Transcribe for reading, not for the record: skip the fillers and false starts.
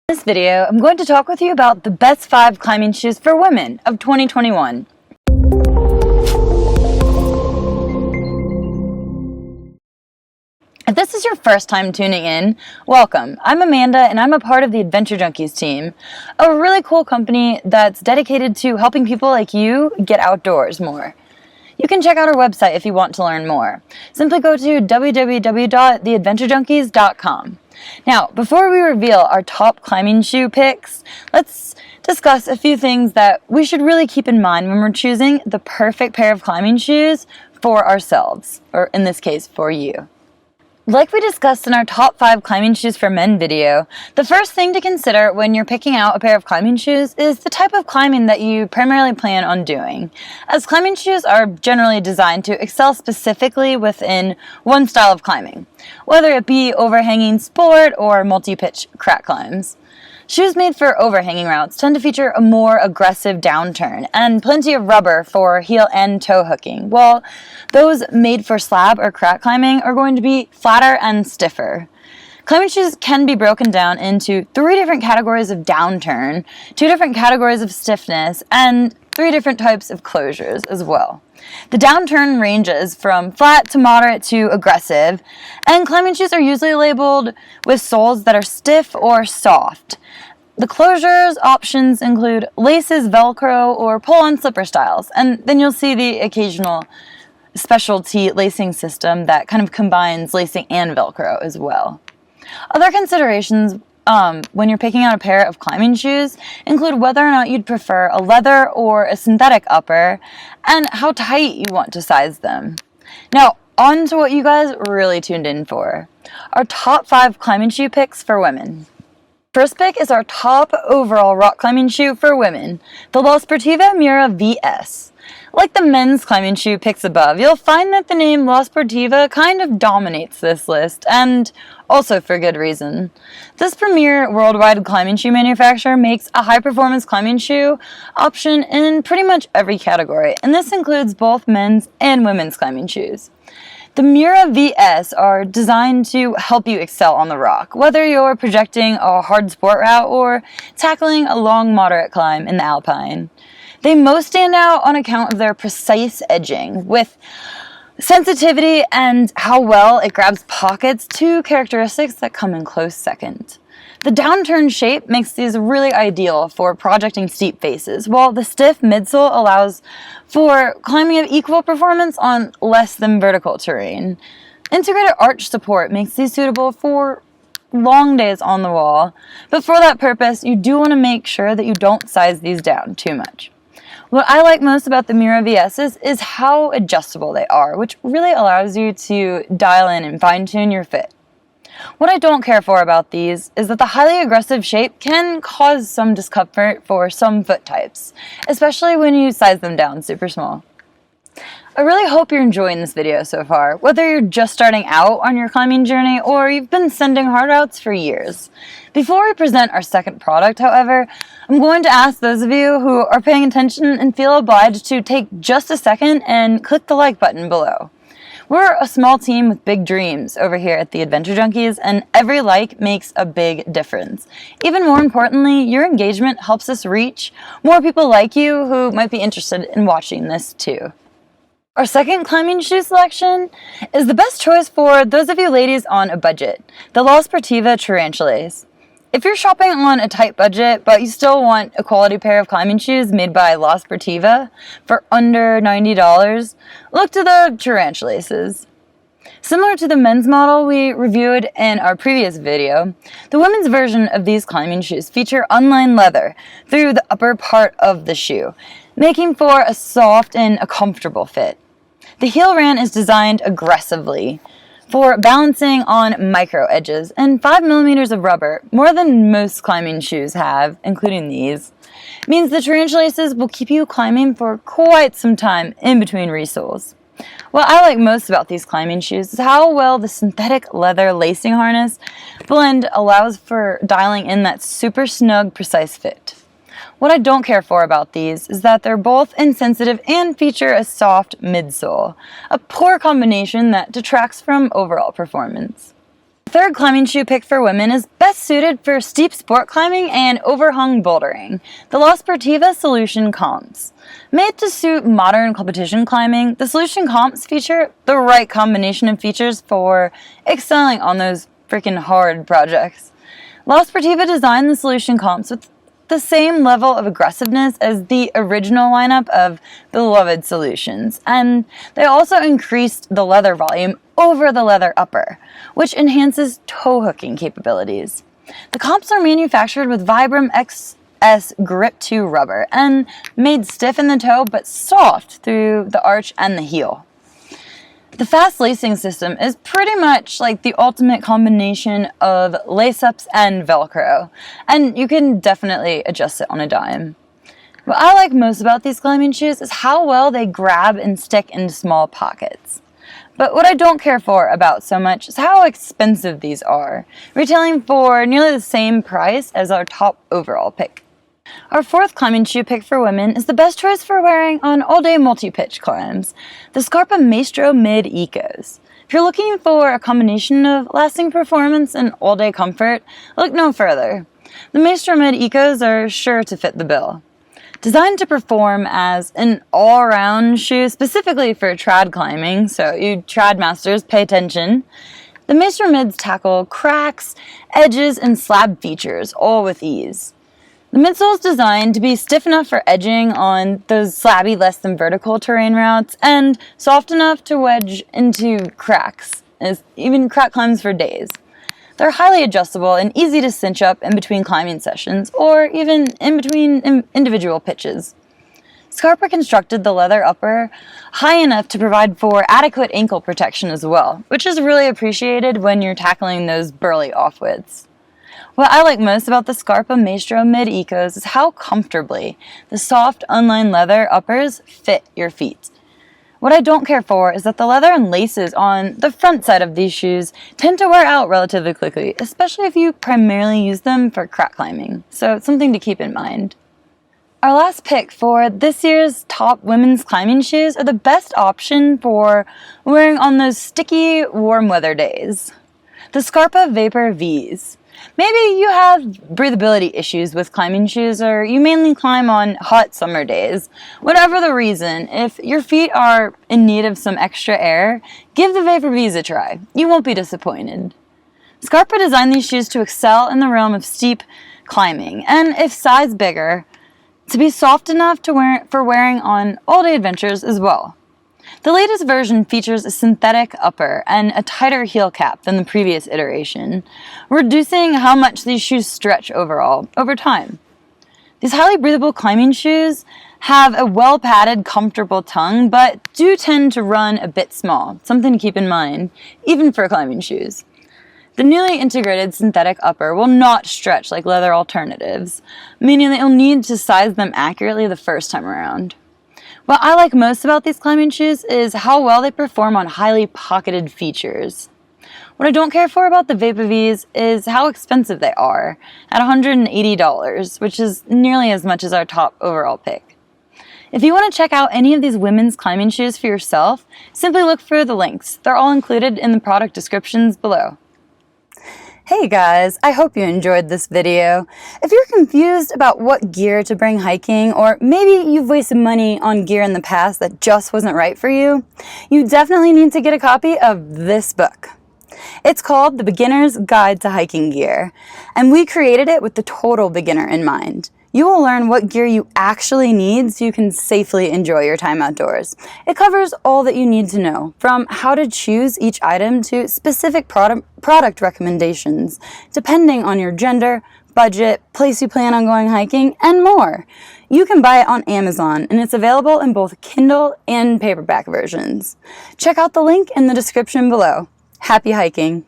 In this video, I'm going to talk with you about the best 5 climbing shoes for women of 2021. If this is your first time tuning in, welcome. I'm Amanda and I'm a part of the Adventure Junkies team, a really cool company that's dedicated to helping people like you get outdoors more. You can check out our website if you want to learn more. Simply go to www.theadventurejunkies.com. Now, before we reveal our top climbing shoe picks, let's discuss a few things that we should really keep in mind when we're choosing the perfect pair of climbing shoes for ourselves, or in this case, for you. Like we discussed in our top 5 climbing shoes for men video, the first thing to consider when you're picking out a pair of climbing shoes is the type of climbing that you primarily plan on doing, as climbing shoes are generally designed to excel specifically within one style of climbing, whether it be overhanging sport or multi-pitch crack climbs. Shoes made for overhanging routes tend to feature a more aggressive downturn and plenty of rubber for heel and toe hooking, while those made for slab or crack climbing are going to be flatter and stiffer. Climbing shoes can be broken down into 3 different categories of downturn, 2 different categories of stiffness, and 3 different types of closures as well. The downturn ranges from flat to moderate to aggressive, and climbing shoes are usually labeled with soles that are stiff or soft. The closures options include laces, Velcro, or pull-on slipper styles, and then you'll see the occasional specialty lacing system that kind of combines lacing and Velcro as well. Other considerations when you're picking out a pair of climbing shoes include whether or not you'd prefer a leather or a synthetic upper, and how tight you want to size them. Now, on to what you guys really tuned in for. Our top 5 climbing shoe picks for women. First pick is our top overall rock climbing shoe for women, the Sportiva Miura VS. Like the men's climbing shoe picks above, you'll find that the name La Sportiva kind of dominates this list, and also for good reason. This premier worldwide climbing shoe manufacturer makes a high-performance climbing shoe option in pretty much every category, and this includes both men's and women's climbing shoes. The Miura VS are designed to help you excel on the rock, whether you're projecting a hard sport route or tackling a long, moderate climb in the alpine. They most stand out on account of their precise edging, with sensitivity and how well it grabs pockets, 2 characteristics that come in close second. The downturn shape makes these really ideal for projecting steep faces, while the stiff midsole allows for climbing of equal performance on less than vertical terrain. Integrated arch support makes these suitable for long days on the wall, but for that purpose, you do want to make sure that you don't size these down too much. What I like most about the Miura VS's is how adjustable they are, which really allows you to dial in and fine-tune your fit. What I don't care for about these is that the highly aggressive shape can cause some discomfort for some foot types, especially when you size them down super small. I really hope you're enjoying this video so far, whether you're just starting out on your climbing journey or you've been sending hard routes for years. Before we present our second product, however, I'm going to ask those of you who are paying attention and feel obliged to take just a second and click the like button below. We're a small team with big dreams over here at the Adventure Junkies, and every like makes a big difference. Even more importantly, your engagement helps us reach more people like you who might be interested in watching this too. Our second climbing shoe selection is the best choice for those of you ladies on a budget, the La Sportiva Tarantulace. If you're shopping on a tight budget, but you still want a quality pair of climbing shoes made by La Sportiva for under $90, look to the Tarantulaces. Similar to the men's model we reviewed in our previous video, the women's version of these climbing shoes feature unlined leather through the upper part of the shoe, making for a soft and a comfortable fit. The heel ran is designed aggressively for balancing on micro edges, and 5mm of rubber, more than most climbing shoes have, including these, means the Tarantulaces will keep you climbing for quite some time in between resoles. What I like most about these climbing shoes is how well the synthetic leather lacing harness blend allows for dialing in that super snug, precise fit. What I don't care for about these is that they're both insensitive and feature a soft midsole, a poor combination that detracts from overall performance. Third climbing shoe pick for women is best suited for steep sport climbing and overhung bouldering, the Sportiva Solution Comps. Made to suit modern competition climbing, the Solution Comps feature the right combination of features for excelling on those freaking hard projects. Sportiva designed the Solution Comps with the same level of aggressiveness as the original lineup of beloved solutions, and they also increased the leather volume over the leather upper, which enhances toe hooking capabilities. The comps are manufactured with Vibram XS Grip 2 rubber and made stiff in the toe but soft through the arch and the heel. The fast lacing system is pretty much like the ultimate combination of lace-ups and Velcro, and you can definitely adjust it on a dime. What I like most about these climbing shoes is how well they grab and stick into small pockets. But what I don't care for about so much is how expensive these are, retailing for nearly the same price as our top overall pick. Our fourth climbing shoe pick for women is the best choice for wearing on all-day multi-pitch climbs, the Scarpa Maestro Mid Ecos. If you're looking for a combination of lasting performance and all-day comfort, look no further. The Maestro Mid Ecos are sure to fit the bill. Designed to perform as an all-around shoe specifically for trad climbing, so you trad masters, pay attention, the Maestro Mids tackle cracks, edges, and slab features, all with ease. The midsole is designed to be stiff enough for edging on those slabby, less than vertical terrain routes, and soft enough to wedge into cracks, even crack climbs for days. They're highly adjustable and easy to cinch up in between climbing sessions, or even in between individual pitches. Scarpa constructed the leather upper high enough to provide for adequate ankle protection as well, which is really appreciated when you're tackling those burly off-widths. What I like most about the Scarpa Maestro Mid Ecos is how comfortably the soft, unlined leather uppers fit your feet. What I don't care for is that the leather and laces on the front side of these shoes tend to wear out relatively quickly, especially if you primarily use them for crack climbing, so it's something to keep in mind. Our last pick for this year's top women's climbing shoes are the best option for wearing on those sticky, warm weather days. The Scarpa Vapor V's. Maybe you have breathability issues with climbing shoes, or you mainly climb on hot summer days. Whatever the reason, if your feet are in need of some extra air, give the Vapor V's a try. You won't be disappointed. Scarpa designed these shoes to excel in the realm of steep climbing, and if size bigger, to be soft enough for wearing on all-day adventures as well. The latest version features a synthetic upper and a tighter heel cap than the previous iteration, reducing how much these shoes stretch over time. These highly breathable climbing shoes have a well-padded, comfortable tongue, but do tend to run a bit small, something to keep in mind, even for climbing shoes. The newly integrated synthetic upper will not stretch like leather alternatives, meaning that you'll need to size them accurately the first time around. What I like most about these climbing shoes is how well they perform on highly pocketed features. What I don't care for about the Vapor V's is how expensive they are, at $180, which is nearly as much as our top overall pick. If you want to check out any of these women's climbing shoes for yourself, simply look for the links. They're all included in the product descriptions below. Hey guys, I hope you enjoyed this video. If you're confused about what gear to bring hiking, or maybe you've wasted money on gear in the past that just wasn't right for you, you definitely need to get a copy of this book. It's called The Beginner's Guide to Hiking Gear, and we created it with the total beginner in mind. You will learn what gear you actually need so you can safely enjoy your time outdoors. It covers all that you need to know, from how to choose each item to specific product recommendations, depending on your gender, budget, place you plan on going hiking, and more. You can buy it on Amazon, and it's available in both Kindle and paperback versions. Check out the link in the description below. Happy hiking!